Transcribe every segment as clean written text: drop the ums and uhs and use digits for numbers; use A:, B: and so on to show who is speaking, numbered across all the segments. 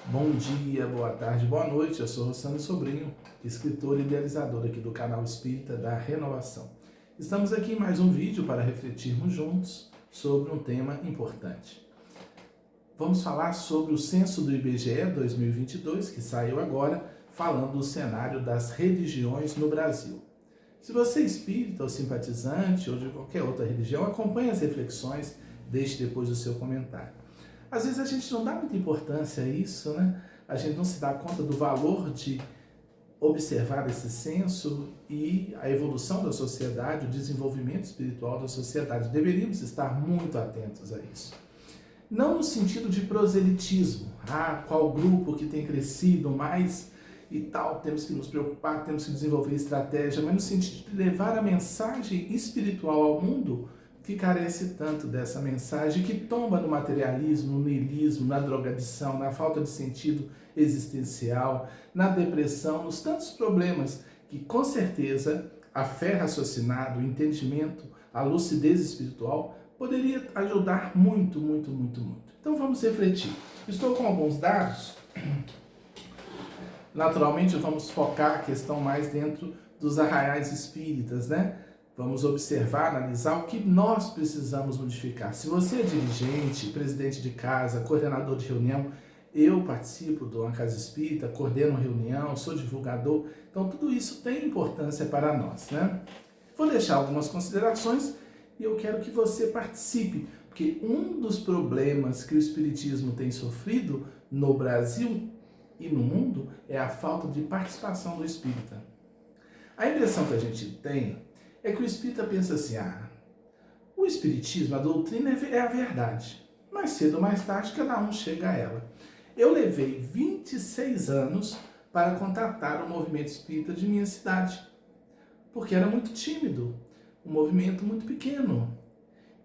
A: Bom dia, boa tarde, boa noite. Eu sou Rossano Sobrinho, escritor e idealizador aqui do canal Espírita da Renovação. Estamos aqui em mais um vídeo para refletirmos juntos sobre um tema importante. Vamos falar sobre o censo do IBGE 2022, que saiu agora, falando do cenário das religiões no Brasil. Se você é espírita ou simpatizante ou de qualquer outra religião, acompanhe as reflexões, deixe depois o seu comentário. Às vezes a gente não dá muita importância a isso, né? A gente não se dá conta do valor de observar esse censo e a evolução da sociedade, o desenvolvimento espiritual da sociedade. Deveríamos estar muito atentos a isso. Não no sentido de proselitismo, qual grupo que tem crescido mais e tal, temos que nos preocupar, temos que desenvolver estratégia, mas no sentido de levar a mensagem espiritual ao mundo que carece tanto dessa mensagem, que tomba no materialismo, no niilismo, na drogadição, na falta de sentido existencial, na depressão, nos tantos problemas que, com certeza, a fé raciocinada, o entendimento, a lucidez espiritual poderia ajudar muito. Então vamos refletir. Estou com alguns dados. Naturalmente, vamos focar a questão mais dentro dos arraiais espíritas, né? Vamos observar, analisar o que nós precisamos modificar. Se você é dirigente, presidente de casa, coordenador de reunião, eu participo de uma casa espírita, coordeno reunião, sou divulgador, então tudo isso tem importância para nós, né? Vou deixar algumas considerações e eu quero que você participe, porque um dos problemas que o espiritismo tem sofrido no Brasil e no mundo é a falta de participação do espírita. A impressão que a gente tem é que o espírita pensa assim, o espiritismo, a doutrina é a verdade. Mais cedo ou mais tarde, cada um chega a ela. Eu levei 26 anos para contatar o movimento espírita de minha cidade, porque era muito tímido, um movimento muito pequeno.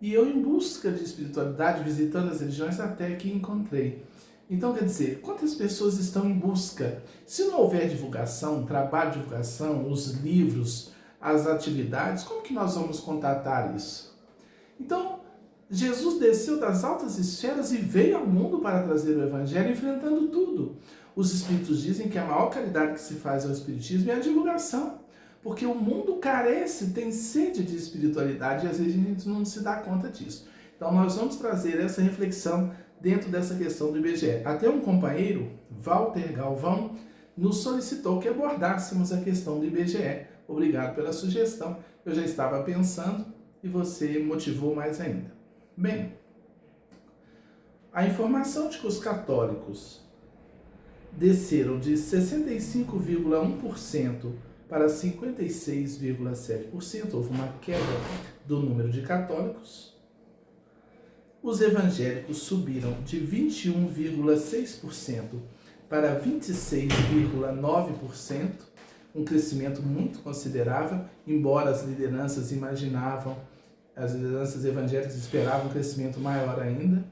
A: E eu, em busca de espiritualidade, visitando as religiões, até que encontrei. Então, quer dizer, quantas pessoas estão em busca? Se não houver divulgação, trabalho de divulgação, os livros, as atividades, como que nós vamos contatar isso? Então, Jesus desceu das altas esferas e veio ao mundo para trazer o Evangelho, enfrentando tudo. Os Espíritos dizem que a maior caridade que se faz ao Espiritismo é a divulgação, porque o mundo carece, tem sede de espiritualidade e às vezes a gente não se dá conta disso. Então, nós vamos trazer essa reflexão dentro dessa questão do IBGE. Até um companheiro, Walter Galvão, nos solicitou que abordássemos a questão do IBGE. Obrigado pela sugestão, eu já estava pensando e você motivou mais ainda. Bem, a informação de que os católicos desceram de 65,1% para 56,7%, houve uma queda do número de católicos. Os evangélicos subiram de 21,6% para 26,9%, um crescimento muito considerável, embora as lideranças evangélicas esperavam um crescimento maior ainda.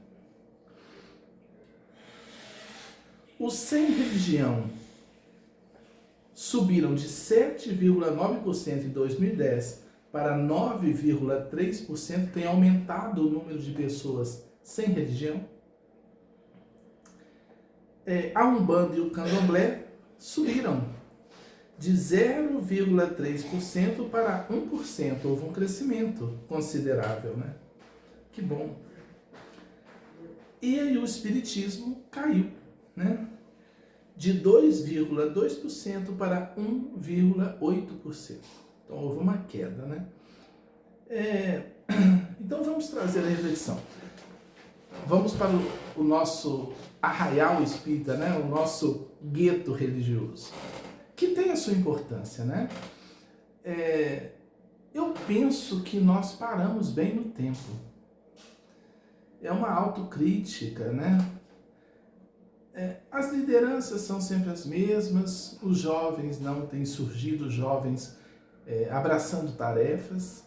A: Os sem religião subiram de 7,9% em 2010 para 9,3%, tem aumentado o número de pessoas sem religião. A Umbanda e o Candomblé subiram de 0,3% para 1%. Houve um crescimento considerável, né? Que bom. E aí o Espiritismo caiu, né? De 2,2% para 1,8%. Então houve uma queda, né? Então vamos trazer a reflexão. Vamos para o nosso arraial espírita, né? O nosso gueto religioso, que tem a sua importância, né? Eu penso que nós paramos bem no tempo. É uma autocrítica, né? As lideranças são sempre as mesmas, os jovens não têm surgido, jovens abraçando tarefas,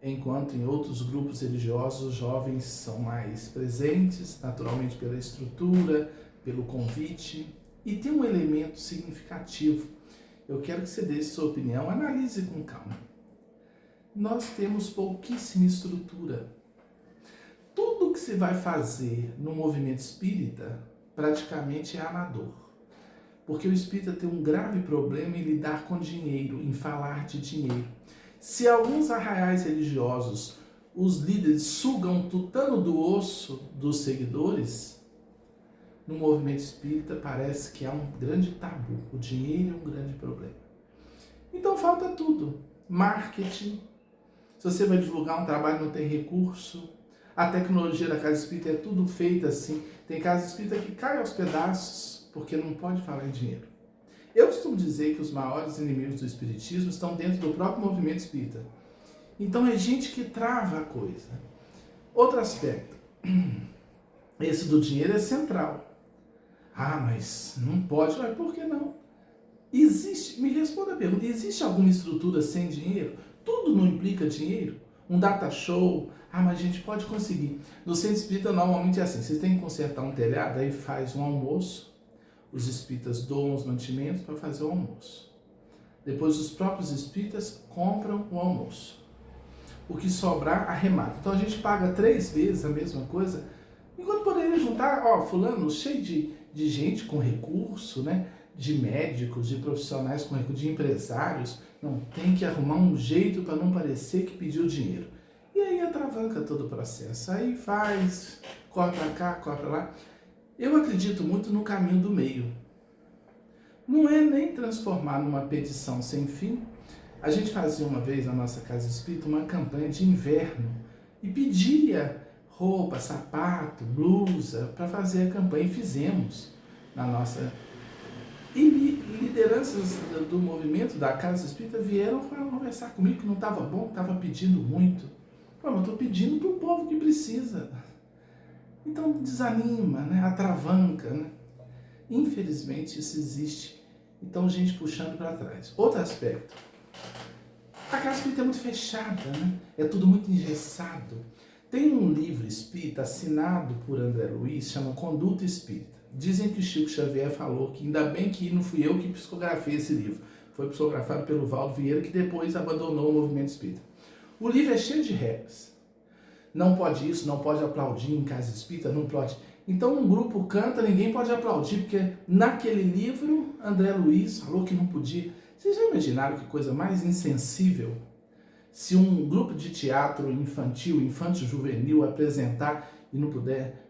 A: enquanto em outros grupos religiosos os jovens são mais presentes, naturalmente pela estrutura, pelo convite. E tem um elemento significativo. Eu quero que você deixe sua opinião, analise com calma. Nós temos pouquíssima estrutura. Tudo que se vai fazer no movimento espírita praticamente é amador. Porque o espírita tem um grave problema em lidar com dinheiro, em falar de dinheiro. Se alguns arraiais religiosos, os líderes sugam tutano do osso dos seguidores, no movimento espírita parece que há um grande tabu. O dinheiro é um grande problema. Então falta tudo. Marketing. Se você vai divulgar um trabalho e não tem recurso. A tecnologia da casa espírita é tudo feita assim. Tem casa espírita que cai aos pedaços porque não pode falar em dinheiro. Eu costumo dizer que os maiores inimigos do espiritismo estão dentro do próprio movimento espírita. Então é gente que trava a coisa. Outro aspecto. Esse do dinheiro é central. Ah, mas não pode. Mas por que não? Existe, me responda a pergunta, existe alguma estrutura sem dinheiro? Tudo não implica dinheiro? Um data show? Ah, mas a gente pode conseguir. No centro espírita normalmente é assim, vocês têm que consertar um telhado, aí faz um almoço, os espíritas doam os mantimentos para fazer o almoço. Depois os próprios espíritas compram o almoço. O que sobrar, arremata. Então a gente paga 3 vezes a mesma coisa, enquanto poderia juntar, fulano cheio de gente com recurso, né? De médicos, de profissionais com recurso, de empresários. Não, tem que arrumar um jeito para não parecer que pediu dinheiro. E aí atravanca todo o processo. Aí faz, corre para cá, corre para lá. Eu acredito muito no caminho do meio. Não é nem transformar numa petição sem fim. A gente fazia uma vez na nossa casa espírita uma campanha de inverno e pedia roupa, sapato, blusa para fazer a campanha, e fizemos na nossa. E lideranças do movimento da casa espírita vieram conversar comigo que não estava bom, que estava pedindo muito. Pô, mas eu estou pedindo para o povo que precisa. Então desanima, né? Atravanca, né? Infelizmente isso existe. Então gente puxando para trás. Outro aspecto. A casa espírita é muito fechada, né? É tudo muito engessado. Tem um livro espírita assinado por André Luiz, chama Conduta Espírita. Dizem que o Chico Xavier falou que ainda bem que não fui eu que psicografei esse livro. Foi psicografado pelo Valdo Vieira, que depois abandonou o movimento espírita. O livro é cheio de regras. Não pode isso, não pode aplaudir em casa espírita, não pode. Então um grupo canta, ninguém pode aplaudir, porque naquele livro André Luiz falou que não podia. Vocês já imaginaram que coisa mais insensível? Se um grupo de teatro infantil, infanto-juvenil apresentar e não puder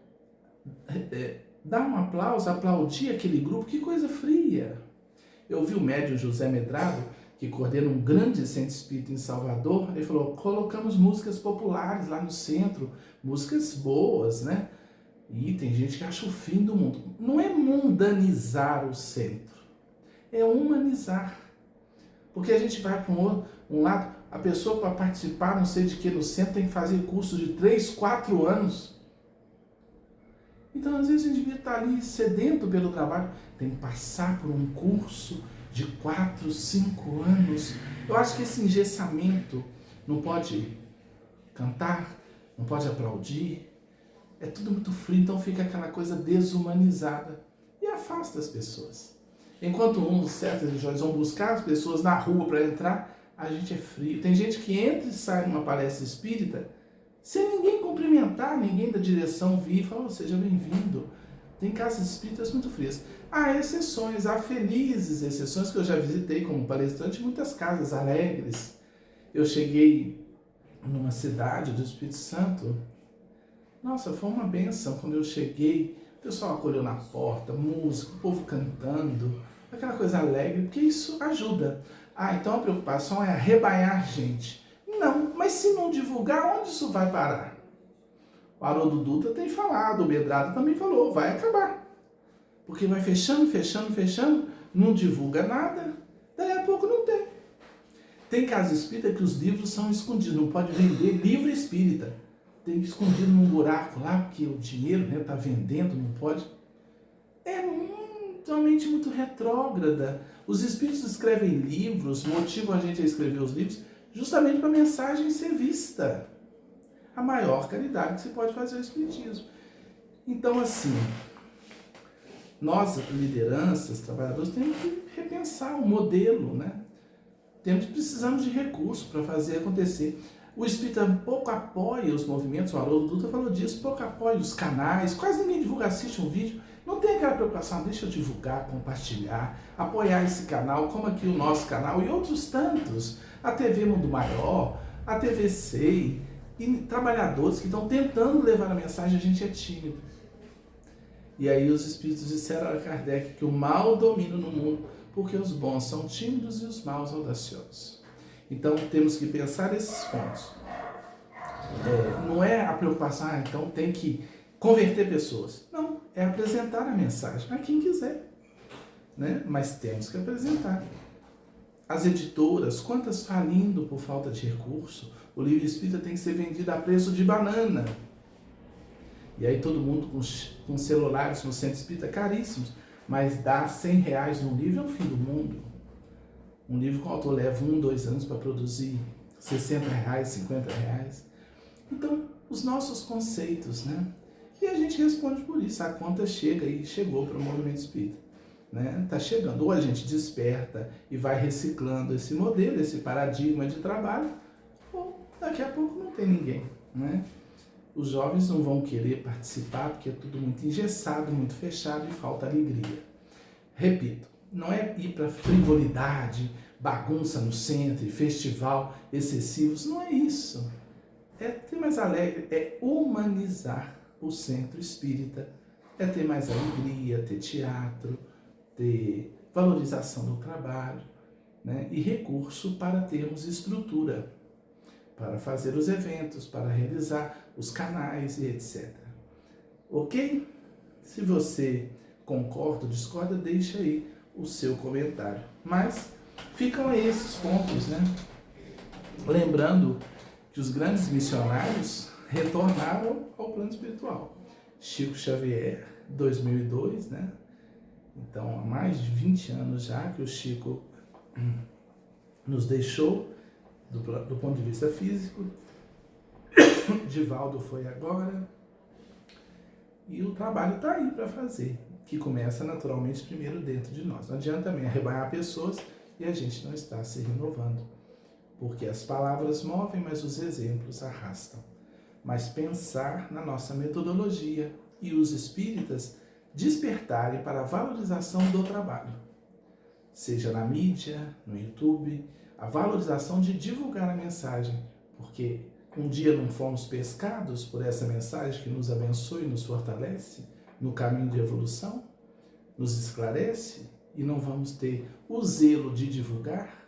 A: dar um aplauso, aplaudir aquele grupo, que coisa fria. Eu vi o médium José Medrado, que coordena um grande centro espírita em Salvador, ele falou, colocamos músicas populares lá no centro, músicas boas, né? E tem gente que acha o fim do mundo. Não é mundanizar o centro, é humanizar. Porque a gente vai para um lado, a pessoa para participar, não sei de que, no centro tem que fazer curso de 3, 4 anos. Então, às vezes, a gente devia estar ali sedento pelo trabalho, tem que passar por um curso de 4, 5 anos. Eu acho que esse engessamento não pode cantar, não pode aplaudir, é tudo muito frio, então fica aquela coisa desumanizada e afasta as pessoas. Enquanto uns certos religiões vão buscar as pessoas na rua para entrar, a gente é frio. Tem gente que entra e sai numa palestra espírita sem ninguém cumprimentar, ninguém da direção vir e falar, seja bem-vindo. Tem casas espíritas muito frias. Há exceções, há felizes exceções que eu já visitei como palestrante, muitas casas alegres. Eu cheguei numa cidade do Espírito Santo. Nossa, foi uma benção quando eu cheguei. O pessoal acolheu na porta, música, o povo cantando, aquela coisa alegre, porque isso ajuda. Ah, então a preocupação é arrebanhar gente. Não, mas se não divulgar, onde isso vai parar? O Haroldo Dutra tem falado, o Medrado também falou, vai acabar. Porque vai fechando, fechando, fechando, não divulga nada, daí a pouco não tem. Tem casa espírita que os livros são escondidos, não pode vender livro espírita. Tem escondido num buraco lá, porque o dinheiro está vendendo, não pode. É uma mente muito retrógrada. Os espíritos escrevem livros, motivam a gente a escrever os livros, justamente para a mensagem ser vista. A maior caridade que se pode fazer é o espiritismo. Então, assim, nós, lideranças, trabalhadores, temos que repensar o modelo, né? Precisamos de recursos para fazer acontecer. O espírita pouco apoia os movimentos, o Haroldo Dutra falou disso, pouco apoia os canais, quase ninguém divulga, assiste um vídeo. Não tem aquela preocupação, deixa eu divulgar, compartilhar, apoiar esse canal, como aqui o nosso canal e outros tantos, a TV Mundo Maior, a TV SEI, e trabalhadores que estão tentando levar a mensagem, a gente é tímido. E aí os espíritos disseram a Kardec que o mal domina no mundo, porque os bons são tímidos e os maus audaciosos. Então temos que pensar nesses pontos. Não é a preocupação, então tem que converter pessoas. Não, é apresentar a mensagem a quem quiser, né? Mas temos que apresentar. As editoras, quantas falindo por falta de recurso? O livro espírita tem que ser vendido a preço de banana. E aí todo mundo com celulares no centro espírita caríssimos, mas dar R$100 num livro é o fim do mundo. Um livro que o autor leva 1, 2 anos para produzir, R$60, R$50. Então, os nossos conceitos, né? E a gente responde por isso. A conta chega e chegou para o movimento espírita, né? Tá chegando. Ou a gente desperta e vai reciclando esse modelo, esse paradigma de trabalho, ou daqui a pouco não tem ninguém, né? Os jovens não vão querer participar porque é tudo muito engessado, muito fechado e falta alegria. Repito, não é ir para frivolidade, bagunça no centro, festival excessivos, não é isso. É ter mais alegre, é humanizar o centro espírita, é ter mais alegria, ter teatro, ter valorização do trabalho, né? E recurso para termos estrutura, para fazer os eventos, para realizar os canais e etc. Ok? Se você concorda ou discorda, deixa aí o seu comentário. Mas ficam aí esses pontos, né? Lembrando que os grandes missionários retornaram ao plano espiritual. Chico Xavier, 2002, né? Então, há mais de 20 anos já que o Chico nos deixou do ponto de vista físico. Divaldo foi agora. E o trabalho está aí para fazer, que começa naturalmente primeiro dentro de nós. Não adianta também arrebanhar pessoas e a gente não está se renovando. Porque as palavras movem, mas os exemplos arrastam. Mas pensar na nossa metodologia e os espíritas despertarem para a valorização do trabalho. Seja na mídia, no YouTube, a valorização de divulgar a mensagem. Porque um dia não fomos pescados por essa mensagem que nos abençoa e nos fortalece no caminho de evolução, nos esclarece e não vamos ter o zelo de divulgar.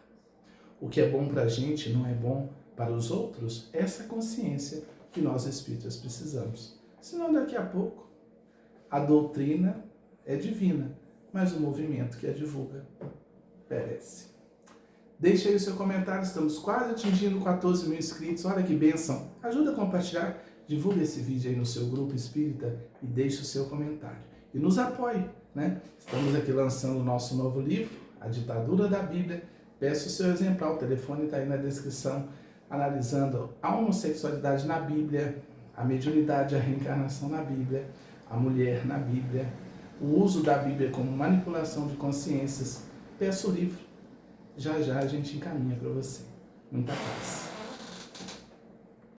A: O que é bom para a gente não é bom para os outros, essa consciência que nós espíritas precisamos. Senão daqui a pouco a doutrina é divina, mas o movimento que a divulga perece. Deixe aí o seu comentário, estamos quase atingindo 14 mil inscritos, olha que bênção. Ajuda a compartilhar, divulgue esse vídeo aí no seu grupo espírita e deixe o seu comentário. E nos apoie, né? Estamos aqui lançando o nosso novo livro, A Ditadura da Bíblia. Peço o seu exemplar, o telefone está aí na descrição, analisando a homossexualidade na Bíblia, a mediunidade, a reencarnação na Bíblia, a mulher na Bíblia, o uso da Bíblia como manipulação de consciências. Peço o livro, já já a gente encaminha para você. Muita paz.